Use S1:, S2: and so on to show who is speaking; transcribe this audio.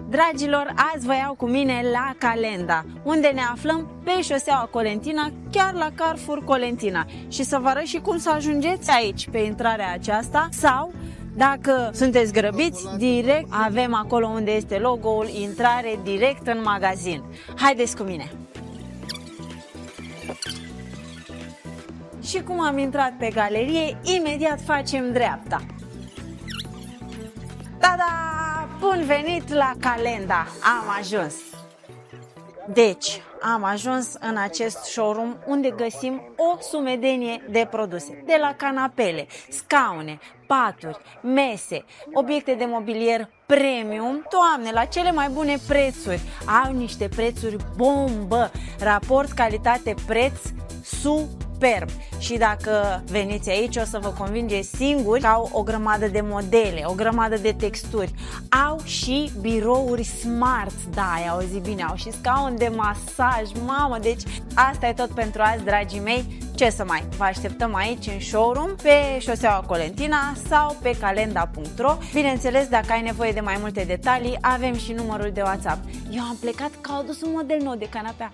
S1: Dragilor, azi vă iau cu mine la Calenda, unde ne aflăm pe șoseaua Colentina, chiar la Carrefour Colentina. Și să vă arăt și cum să ajungeți aici, pe intrarea aceasta, sau dacă sunteți grăbiți, direct avem acolo unde este logo-ul, intrare direct în magazin. Haideți cu mine! Și cum am intrat pe galerie, imediat facem dreapta. Ta-da! Bun venit la Calenda! Am ajuns! Deci, am ajuns în acest showroom unde găsim o sumedenie de produse. De la canapele, scaune, paturi, mese, obiecte de mobilier premium, Doamne, la cele mai bune prețuri. Au niște prețuri bombă, raport calitate-preț superb. Și dacă veniți aici o să vă convingeți singuri că au o grămadă de modele, o grămadă de texturi. Au și birouri smart, da, ai auzit bine, au și scaun de masaj, mamă, deci asta e tot pentru azi, dragii mei. Ce să mai, vă așteptăm aici în showroom, pe șoseaua Colentina sau pe calenda.ro. Bineînțeles, dacă ai nevoie de mai multe detalii, avem și numărul de WhatsApp. Eu am plecat că au adus un model nou de canapea.